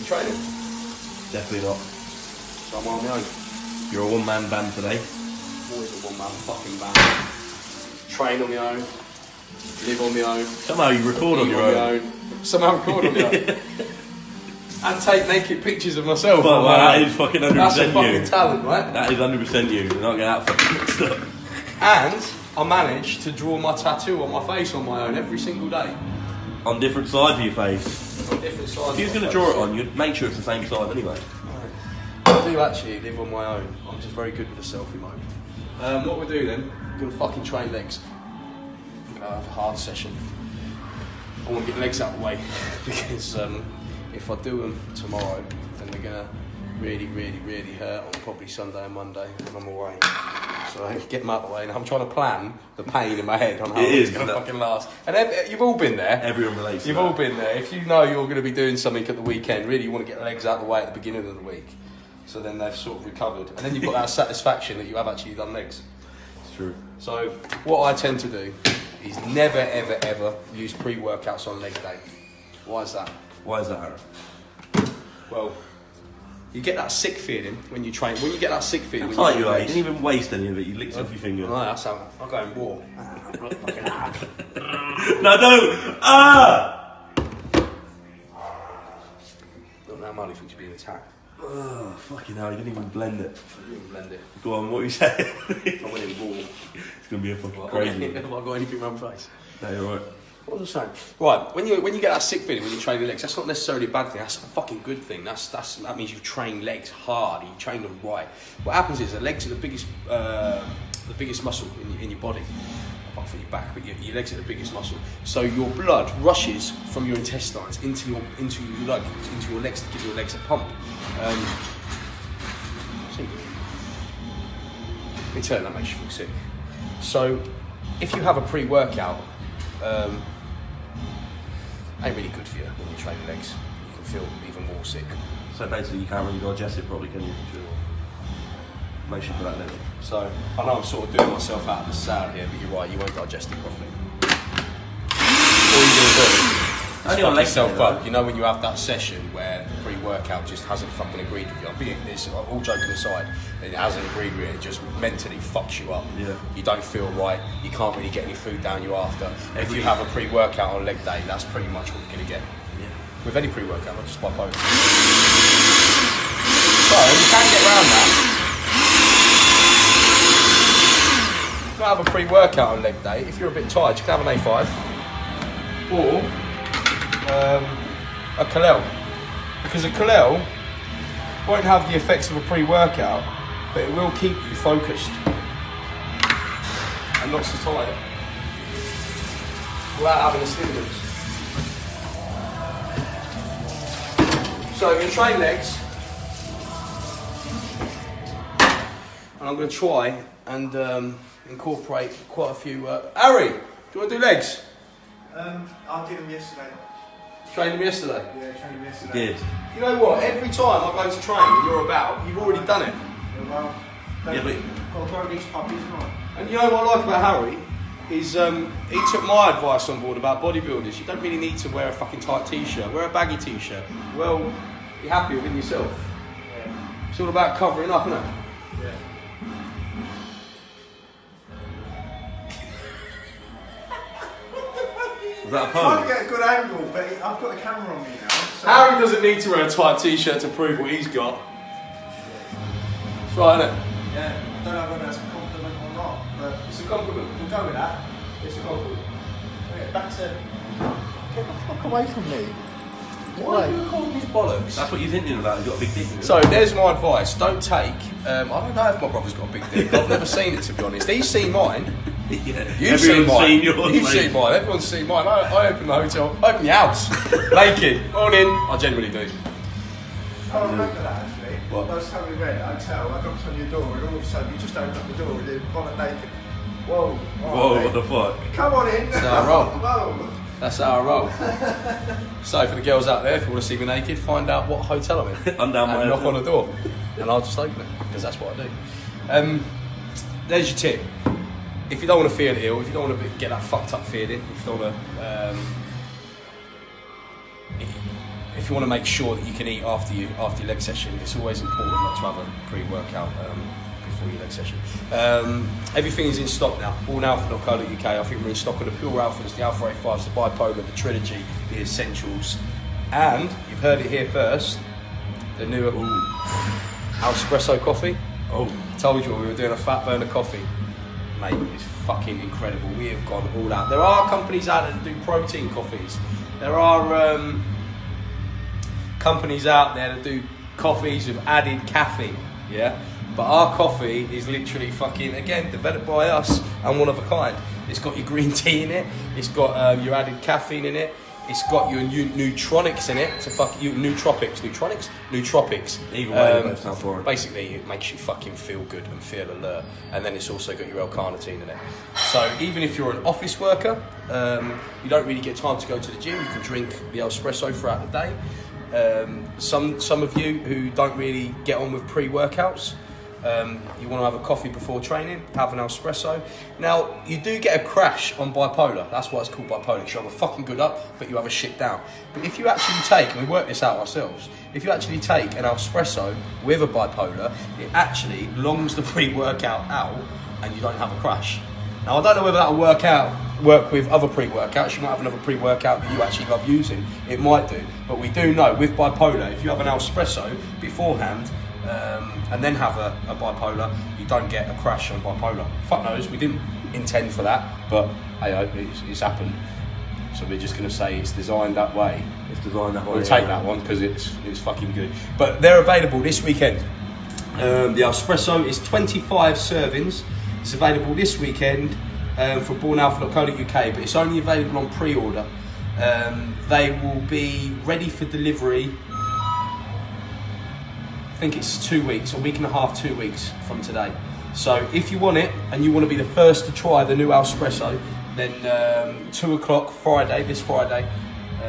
training? Definitely not. So I'm on my own. You're a one-man band today. Always a one-man fucking band. Train on my own. Live on my own. Somehow you record on your own. Somehow record on my own. And take naked pictures of myself. But that is fucking 100% That's a fucking you. talent, right? That is 100% you. You're not getting out fucking stuff. And I managed to draw my tattoo on my face on my own every single day. On different sides of your face. On different sides. If you was going to draw it on, you'd make sure it's the same side anyway. I do actually live on my own. I'm just very good with the selfie mode. What we'll do then, we're going to fucking train legs. I'm going to have a hard session. I want to get legs out of the way because if I do them tomorrow, then they're going to really hurt on probably Sunday and Monday when I'm away. So I get them out of the way, and I'm trying to plan the pain in my head on how long it's going to fucking last. And you've all been there. Everyone relates to You've all been there. If you know you're going to be doing something at the weekend, really you want to get the legs out of the way at the beginning of the week. So then they've sort of recovered. And then you've got that satisfaction that you have actually done legs. It's true. So what I tend to do is never, ever use pre-workouts on leg day. Why is that? Why is that, Aarron? Well, you get that sick feeling when you train. When you get that sick feeling, It's like you didn't even waste any of it. You licked off your finger. No, that's how I go in war. No, don't! Ah! Not now money thinks you're being attacked. Oh, fucking hell, you didn't even blend it. I didn't even blend it. Go on, what are you saying? I went in war. It's going to be a fucking Have crazy I got anything around my face? No, you're right. What was I saying? Right, when you get that sick feeling when you train your legs, that's not necessarily a bad thing. That's a fucking good thing. That means you train legs hard. You train them right. What happens is the legs are the biggest muscle in your body, apart from your back. But your legs are the biggest muscle. So your blood rushes from your intestines into your legs to give your legs a pump. In turn, that makes you feel sick. So if you have a pre-workout. Ain't really good for you when you train legs. You can feel even more sick. So basically you can't really digest it properly, can you? Sure. Make sure you put that in. So I know I'm sort of doing myself out of the sound here, but you're right, you won't digest it properly. All you're going to do Only on leg yourself day, up. You know when you have that session where the pre-workout just hasn't fucking agreed with you. I'm being this, all joking aside, it hasn't agreed with you. It just mentally fucks you up. Yeah. You don't feel right. You can't really get any food down you after. If you have a pre-workout on leg day, that's pretty much what you're going to get. Yeah. With any pre-workout, not just by both. So you can get around that. If you have a pre-workout on leg day, if you're a bit tired, you can have an A5 or a kaal-el, because a kaal-el won't have the effects of a pre-workout, but it will keep you focused and not so tired without having the stimulants. So I'm going to train legs, and I'm going to try and incorporate quite a few. Harry, do you want to do legs? I did them yesterday. Trained them yesterday? Yeah, trained them yesterday. Did. You know what? Every time I go to train and you're about, you've already done it. Yeah, well, Yeah, but got to grow these puppies, not And you know what I like about Harry? Is he took my advice on board about bodybuilders. You don't really need to wear a fucking tight t-shirt. Wear a baggy t-shirt. Well, you're happy within yourself. Yeah. It's all about covering up, isn't it? Yeah. was that a I'm trying to pose? get a good angle, but I've got the camera on me now. So Harry doesn't need to wear a tight t-shirt to prove what he's got. That's right, isn't it? yeah, I don't know whether that's a compliment or not, but It's a compliment. we'll go with that. It's a compliment. Okay, back to... Get the fuck away from me. Why are you calling these bollocks? That's what you're thinking about. You've got a big dick. So there's my advice. Don't take. I don't know if my brother's got a big dick. I've never seen it, to be honest. He's seen mine. Yeah. You've seen mine. Seen yours, You've mate. seen mine. Everyone's seen mine. I open the hotel. Open the house. Naked. Morning. I generally do. I remember that actually. What? Last time we went, I knocked on your door, and all of a sudden you just opened up the door with your bonnet naked. Whoa. Whoa, what the fuck? Come on in. That's how I roll. Whoa. That's how I roll. So for the girls out there, if you want to see me naked, find out what hotel I'm in. I'm down and my knock hotel. on the door, and I'll just open it because that's what I do. There's your tip. If you don't want to feel ill, if you don't want to get that fucked up feeling, if you don't want to, if if you want to make sure that you can eat after your leg session, it's always important not to have a pre-workout before your leg session. Everything is in stock now. AllAlpha.co.uk. I think we're in stock of the Pure Alphas, the Alpha A5s, the Bipolar, the Trilogy, the Essentials, and you've heard it here first, the new Espresso coffee. Oh, I told you we were doing a fat burner coffee. Mate, it's fucking incredible. We have gone all out. There are companies out there that do protein coffees. There are companies out there that do coffees with added caffeine, yeah? But our coffee is literally fucking, again, developed by us and one of a kind. It's got your green tea in it. It's got your added caffeine in it. It's got your nootropics in it to fuck you. Nootropics. Either way, both sound for it. Basically, it makes you fucking feel good and feel alert. And then it's also got your L-carnitine in it. So even if you're an office worker, you don't really get time to go to the gym, you can drink the Espresso throughout the day. Some of you who don't really get on with pre-workouts, you want to have a coffee before training, have an Espresso. Now, you do get a crash on bipolar. That's why it's called bipolar. You have a fucking good up, but you have a shit down. But if you actually take, and we work this out ourselves, if you actually take an Espresso with a bipolar, it actually longs the pre-workout out and you don't have a crash. Now, I don't know whether that'll work with other pre-workouts. You might have another pre-workout that you actually love using. It might do. But we do know with bipolar, if you have an Espresso beforehand, and then have a bipolar, you don't get a crash on bipolar. Fuck knows, we didn't intend for that, but hey, it's happened. So we're just going to say it's designed that way. It's designed that way. We'll take that one because it's fucking good. But they're available this weekend. The Espresso is 25 servings. It's available this weekend for AarronAlpha.co.uk, but it's only available on pre-order. They will be ready for delivery, I think it's 2 weeks, a week and a half, 2 weeks from today. So if you want it and you want to be the first to try the new Espresso, then 2 o'clock this Friday,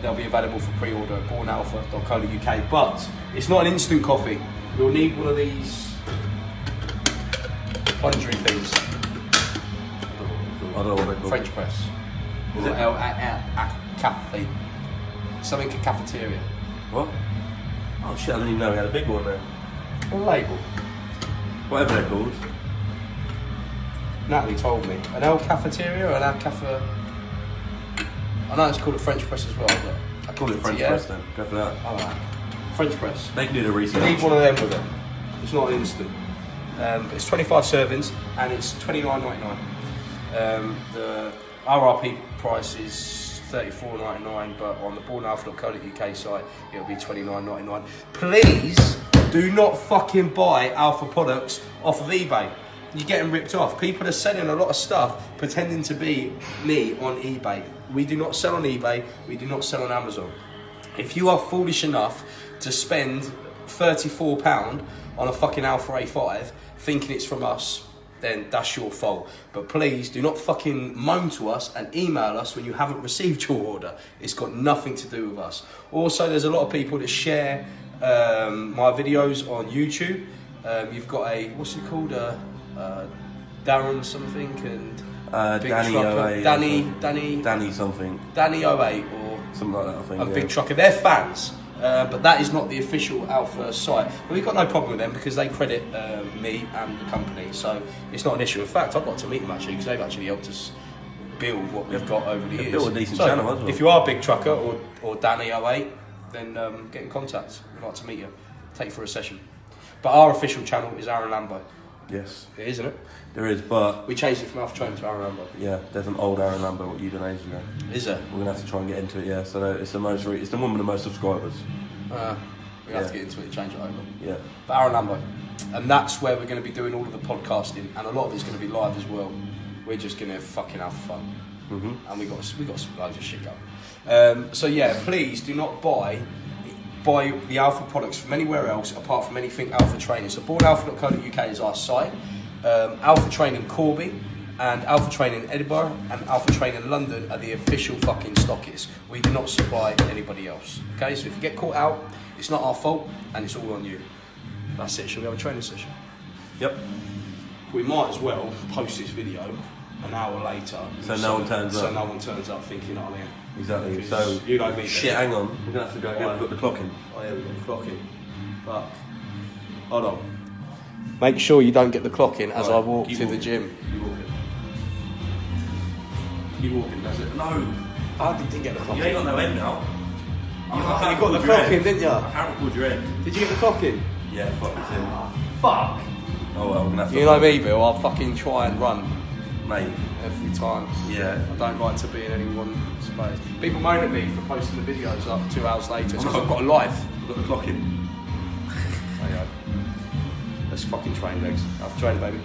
they'll be available for pre-order at AarronAlpha.co.uk. But it's not an instant coffee. You'll need one of these plunging things. I don't know what they're called. French press. Is it cafe? Something a cafeteria. What? Oh shit, I didn't even know we had a big one there. A label. Whatever they're called. Natalie told me. An El Cafeteria or an El Cafe? I know it's called a French press as well, but I call it French press then. Go for that. Alright. French press. They can do the research. You need one of them with it. It's not instant. It's 25 servings and it's $29.99. The RRP price is $34.99, but on the AarronAlpha.co.uk site it'll be $29.99. Please do not fucking buy Alpha products off of eBay. You're getting ripped off. People are selling a lot of stuff pretending to be me on eBay. We do not sell on eBay. We do not sell on Amazon. If you are foolish enough to spend £34 on a fucking Alpha A5 thinking it's from us, then that's your fault. But please do not fucking moan to us and email us when you haven't received your order. It's got nothing to do with us. Also, there's a lot of people that share my videos on YouTube. You've got a, what's it called? Darren something and Big Danny Trucker. 08. Danny something. Danny 08 or something like that, I think. A Big Trucker. They're fans. But that is not the official Alpha site. But we've got no problem with them because they credit me and the company, so it's not an issue. In fact, I'd like to meet them actually because they've actually helped us build what we've got over the years. Build a decent channel as well. If you are Big Trucker or Danny 08, then get in contact. We'd like to meet you, take you for a session. But our official channel is Aarron Lambo. Yes. It is, isn't it? There is, but... We changed it from Alpha Training to Aarron Lambo. Yeah, there's an old Aarron Lambo what you done ages ago. Is there? We're going to have to try and get into it, yeah. So it's the one with the most subscribers. We have to get into it and change it over. Yeah. But Aarron Lambo. And that's where we're going to be doing all of the podcasting, and a lot of it's going to be live as well. We're just going to fucking have fun. Mm-hmm. And we got some loads of shit going. So yeah, please do not buy the Alpha products from anywhere else apart from anything Alpha Training. So AarronAlpha.co.uk is our site. Alpha Training Corby and Alpha Training Edinburgh and Alpha Training London are the official fucking stockists. We do not supply anybody else. Okay, so if you get caught out, it's not our fault and it's all on you. That's it. Shall we have a training session? Yep. We might as well post this video an hour later. So no one turns up. So no one turns up thinking, oh yeah. Exactly. So you know me. shit, hang on. We're gonna have to go again. We've got the clock in. Oh yeah, we've got the clock in. But hold on. Make sure you don't get the clock in as I walk to the gym. Keep walking. Keep walking. That's it. No. I didn't get the clock in. You ain't got no end now. You got the clock in, didn't you? I can't record your end. Did you get the clock in? Yeah, fuck it's in. Fuck. Oh well, we're gonna have to. You know me, Bill. I'll fucking try and run Mate. every time. Yeah. I don't like to be in any one space. People moan at me for posting the videos up 2 hours later because I've got a life. We've got the clock in. There you go. Let's fucking train legs. I've trained, baby.